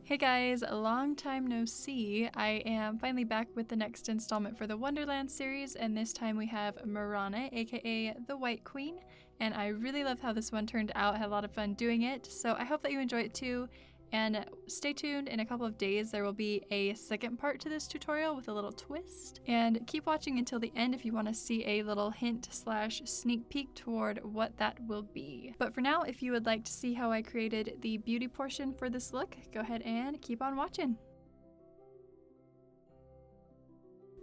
Hey guys, long time no see. I am finally back with the next installment for the Wonderland series, and this time we have Marana, aka the White Queen, and I really love how this one turned out. I had a lot of fun doing it, so I hope that you enjoy it too. And stay tuned, in a couple of days there will be a second part to this tutorial with a little twist. And keep watching until the end if you want to see a little hint / sneak peek toward what that will be. But for now, if you would like to see how I created the beauty portion for this look, go ahead and keep on watching.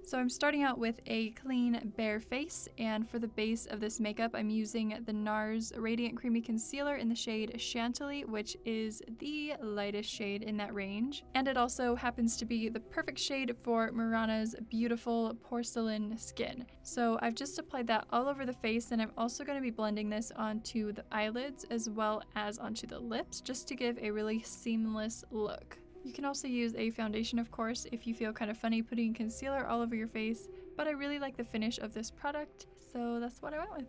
So I'm starting out with a clean, bare face, and for the base of this makeup, I'm using the Nars Radiant Creamy Concealer in the shade Chantilly, which is the lightest shade in that range. And it also happens to be the perfect shade for Marana's beautiful porcelain skin. So I've just applied that all over the face, and I'm also going to be blending this onto the eyelids as well as onto the lips, just to give a really seamless look. You can also use a foundation, of course, if you feel kind of funny putting concealer all over your face, but I really like the finish of this product, so that's what I went with.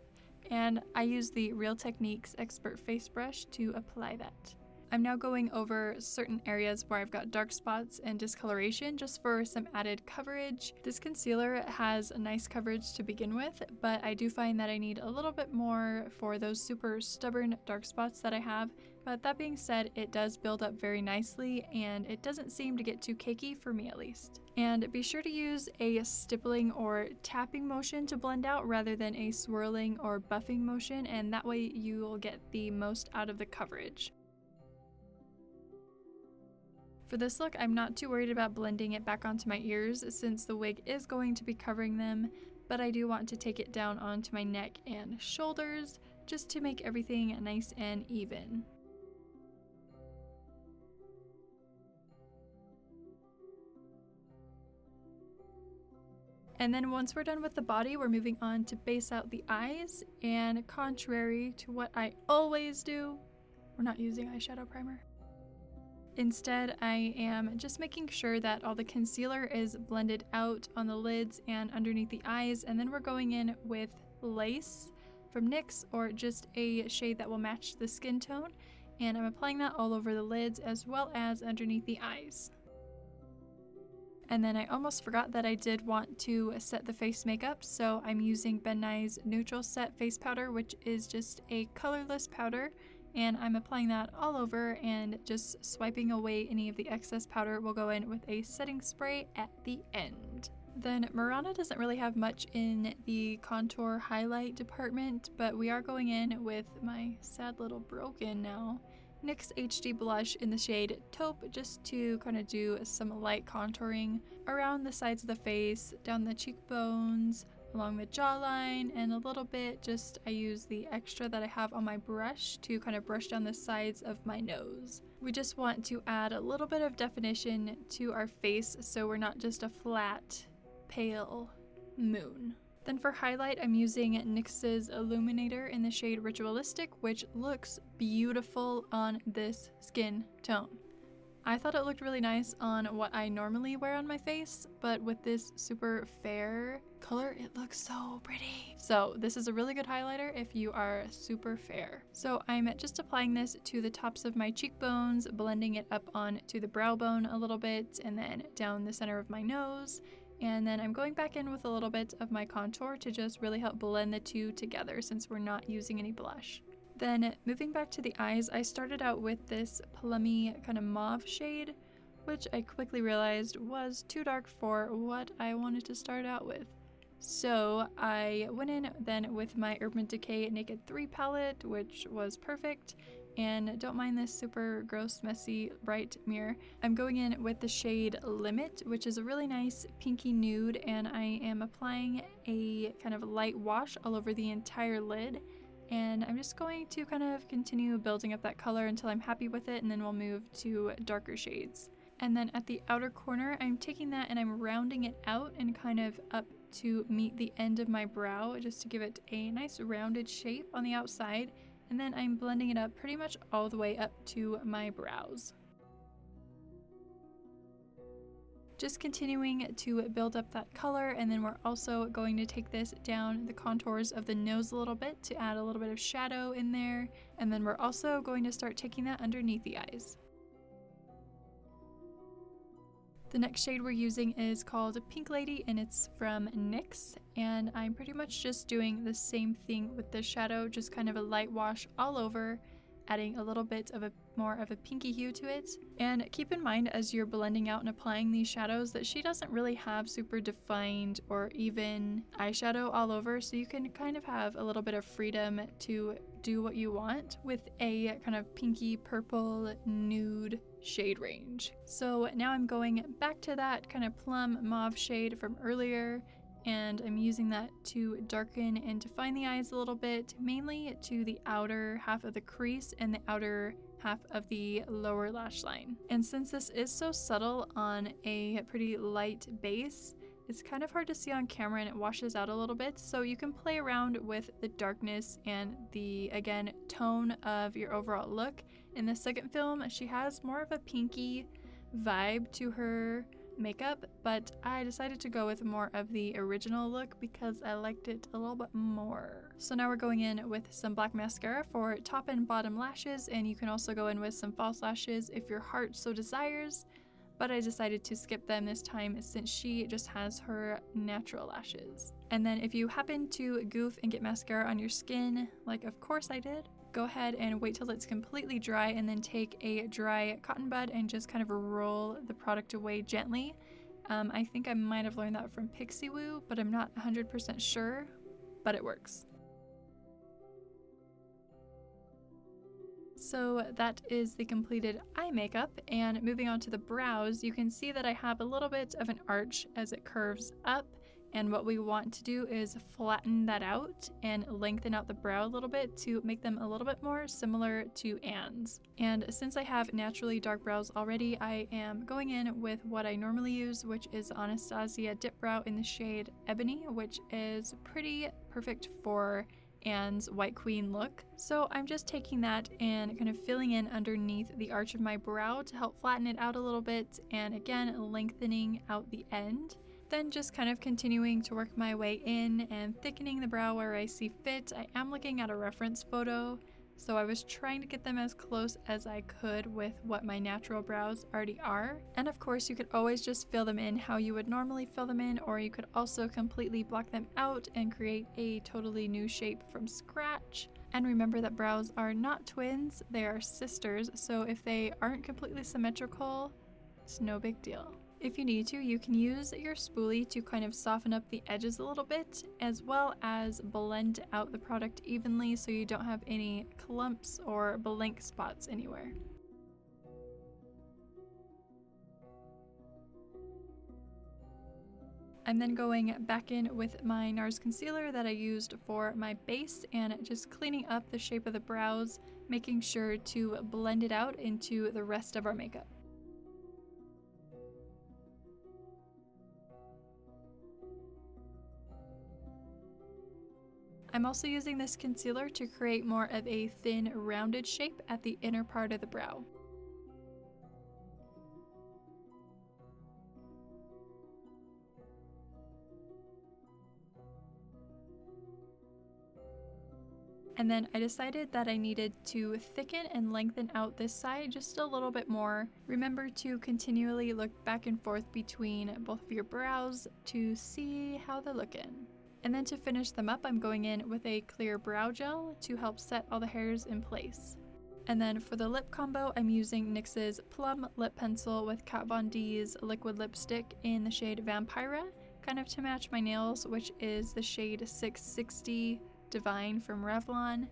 And I use the Real Techniques Expert Face Brush to apply that. I'm now going over certain areas where I've got dark spots and discoloration just for some added coverage. This concealer has a nice coverage to begin with, but I do find that I need a little bit more for those super stubborn dark spots that I have. But that being said, it does build up very nicely and it doesn't seem to get too cakey, for me at least. And be sure to use a stippling or tapping motion to blend out rather than a swirling or buffing motion, and that way you will get the most out of the coverage. For this look, I'm not too worried about blending it back onto my ears since the wig is going to be covering them, but I do want to take it down onto my neck and shoulders just to make everything nice and even. And then once we're done with the body, we're moving on to base out the eyes, and contrary to what I always do, we're not using eyeshadow primer. Instead, I am just making sure that all the concealer is blended out on the lids and underneath the eyes, and then we're going in with Lace from NYX, or just a shade that will match the skin tone, and I'm applying that all over the lids as well as underneath the eyes. And then I almost forgot that I did want to set the face makeup, so I'm using Ben Nye's Neutral Set Face Powder, which is just a colorless powder, and I'm applying that all over and just swiping away any of the excess powder. Will go in with a setting spray at the end. Then Marana doesn't really have much in the contour highlight department, but we are going in with my sad little broken now NYX HD Blush in the shade Taupe, just to kind of do some light contouring around the sides of the face, down the cheekbones, along the jawline, and a little bit just I use the extra that I have on my brush to kind of brush down the sides of my nose. We just want to add a little bit of definition to our face so we're not just a flat, pale moon. Then for highlight, I'm using NYX's Illuminator in the shade Ritualistic, which looks beautiful on this skin tone. I thought it looked really nice on what I normally wear on my face, but with this super fair color, it looks so pretty. So this is a really good highlighter if you are super fair. So I'm just applying this to the tops of my cheekbones, blending it up onto the brow bone a little bit, and then down the center of my nose. And then I'm going back in with a little bit of my contour to just really help blend the two together since we're not using any blush. Then moving back to the eyes, I started out with this plummy kind of mauve shade, which I quickly realized was too dark for what I wanted to start out with. So I went in then with my Urban Decay Naked 3 palette, which was perfect. And don't mind this super gross, messy, bright mirror. I'm going in with the shade Limit, which is a really nice pinky nude, and I am applying a kind of light wash all over the entire lid. And I'm just going to kind of continue building up that color until I'm happy with it, and then we'll move to darker shades. And then at the outer corner, I'm taking that and I'm rounding it out and kind of up to meet the end of my brow, just to give it a nice rounded shape on the outside. And then I'm blending it up pretty much all the way up to my brows. Just continuing to build up that color, and then we're also going to take this down the contours of the nose a little bit to add a little bit of shadow in there, and then we're also going to start taking that underneath the eyes. The next shade we're using is called Pink Lady, and it's from NYX, and I'm pretty much just doing the same thing with this shadow, just kind of a light wash all over, adding a little bit of a more of a pinky hue to it. And keep in mind as you're blending out and applying these shadows that she doesn't really have super defined or even eyeshadow all over, so you can kind of have a little bit of freedom to do what you want with a kind of pinky purple nude shade range. So now I'm going back to that kind of plum mauve shade from earlier, and I'm using that to darken and define the eyes a little bit, mainly to the outer half of the crease and the outer half of the lower lash line. And since this is so subtle on a pretty light base, it's kind of hard to see on camera and it washes out a little bit, so you can play around with the darkness and the, again, tone of your overall look. In the second film, she has more of a pinky vibe to her makeup, but I decided to go with more of the original look because I liked it a little bit more. So now we're going in with some black mascara for top and bottom lashes, and you can also go in with some false lashes if your heart so desires, but I decided to skip them this time since she just has her natural lashes. And then if you happen to goof and get mascara on your skin, like of course I did, go ahead and wait till it's completely dry and then take a dry cotton bud and just kind of roll the product away gently. I think I might have learned that from Pixie Woo, but I'm not 100% sure, but it works. So that is the completed eye makeup, and moving on to the brows, you can see that I have a little bit of an arch as it curves up, and what we want to do is flatten that out and lengthen out the brow a little bit to make them a little bit more similar to Anne's. And since I have naturally dark brows already, I am going in with what I normally use, which is Anastasia Dipbrow in the shade Ebony, which is pretty perfect for Anne's White Queen look. So I'm just taking that and kind of filling in underneath the arch of my brow to help flatten it out a little bit, and again lengthening out the end. Then just kind of continuing to work my way in and thickening the brow where I see fit. I am looking at a reference photo, so I was trying to get them as close as I could with what my natural brows already are. And of course you could always just fill them in how you would normally fill them in, or you could also completely block them out and create a totally new shape from scratch. And remember that brows are not twins, they are sisters, so if they aren't completely symmetrical, it's no big deal. If you need to, you can use your spoolie to kind of soften up the edges a little bit, as well as blend out the product evenly so you don't have any clumps or blank spots anywhere. I'm then going back in with my Nars concealer that I used for my base and just cleaning up the shape of the brows, making sure to blend it out into the rest of our makeup. I'm also using this concealer to create more of a thin, rounded shape at the inner part of the brow. And then I decided that I needed to thicken and lengthen out this side just a little bit more. Remember to continually look back and forth between both of your brows to see how they're looking. And then to finish them up, I'm going in with a clear brow gel to help set all the hairs in place. And then for the lip combo, I'm using NYX's Plum lip pencil with Kat Von D's liquid lipstick in the shade Vampira, kind of to match my nails, which is the shade 660 Divine from Revlon,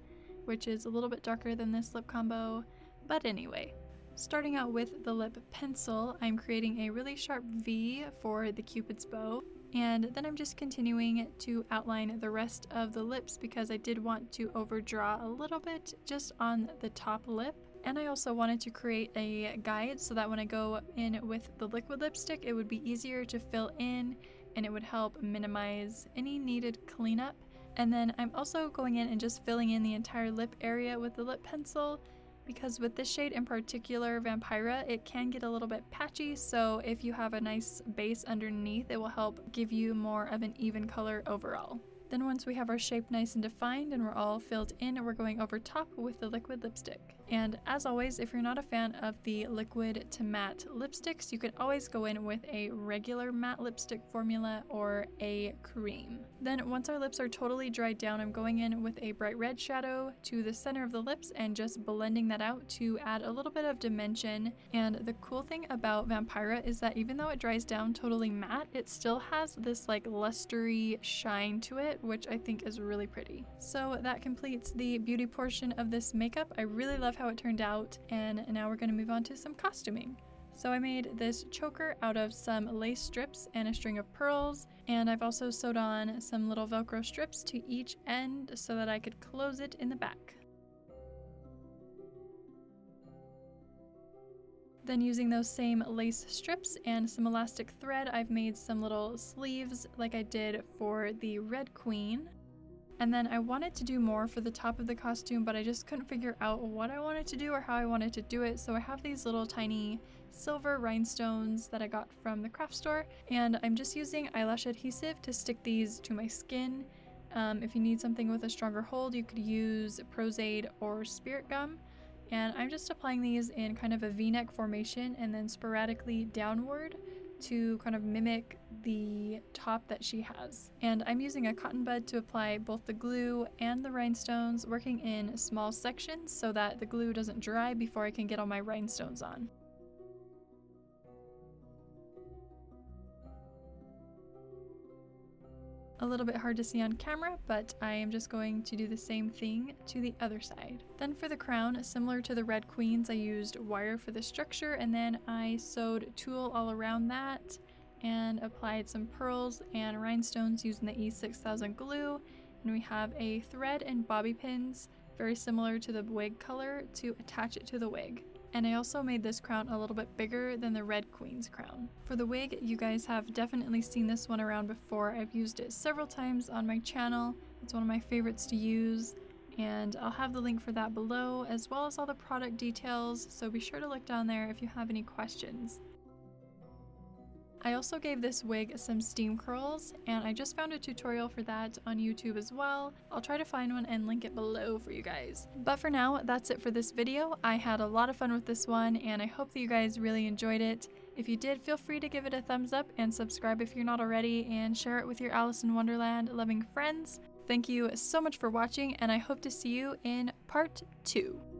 which is a little bit darker than this lip combo. But anyway, starting out with the lip pencil, I'm creating a really sharp V for the Cupid's bow. And then I'm just continuing to outline the rest of the lips because I did want to overdraw a little bit just on the top lip. And I also wanted to create a guide so that when I go in with the liquid lipstick, it would be easier to fill in and it would help minimize any needed cleanup. And then I'm also going in and just filling in the entire lip area with the lip pencil, because with this shade in particular, Vampira, it can get a little bit patchy, so if you have a nice base underneath, it will help give you more of an even color overall. Then once we have our shape nice and defined and we're all filled in, we're going over top with the liquid lipstick. And as always, if you're not a fan of the liquid to matte lipsticks, you can always go in with a regular matte lipstick formula or a cream. Then once our lips are totally dried down, I'm going in with a bright red shadow to the center of the lips and just blending that out to add a little bit of dimension. And the cool thing about Vampira is that even though it dries down totally matte, it still has this like lustery shine to it, which I think is really pretty. So that completes the beauty portion of this makeup. I really love how it turned out, and now we're going to move on to some costuming. So I made this choker out of some lace strips and a string of pearls, and I've also sewed on some little Velcro strips to each end so that I could close it in the back. Then using those same lace strips and some elastic thread, I've made some little sleeves like I did for the Red Queen. And then I wanted to do more for the top of the costume, but I just couldn't figure out what I wanted to do or how I wanted to do it. So I have these little tiny silver rhinestones that I got from the craft store, and I'm just using eyelash adhesive to stick these to my skin. If you need something with a stronger hold, you could use Prozaid or Spirit Gum. And I'm just applying these in kind of a V-neck formation and then sporadically downward to kind of mimic the top that she has. And I'm using a cotton bud to apply both the glue and the rhinestones, working in small sections so that the glue doesn't dry before I can get all my rhinestones on. A little bit hard to see on camera, but I am just going to do the same thing to the other side. Then for the crown, similar to the Red Queen's, I used wire for the structure, and then I sewed tulle all around that and applied some pearls and rhinestones using the E6000 glue. And we have a thread and bobby pins, very similar to the wig color, to attach it to the wig. And I also made this crown a little bit bigger than the Red Queen's crown. For the wig, you guys have definitely seen this one around before. I've used it several times on my channel. It's one of my favorites to use, and I'll have the link for that below, as well as all the product details, so be sure to look down there if you have any questions. I also gave this wig some steam curls, and I just found a tutorial for that on YouTube as well. I'll try to find one and link it below for you guys. But for now, that's it for this video. I had a lot of fun with this one, and I hope that you guys really enjoyed it. If you did, feel free to give it a thumbs up and subscribe if you're not already, and share it with your Alice in Wonderland loving friends. Thank you so much for watching, and I hope to see you in part 2.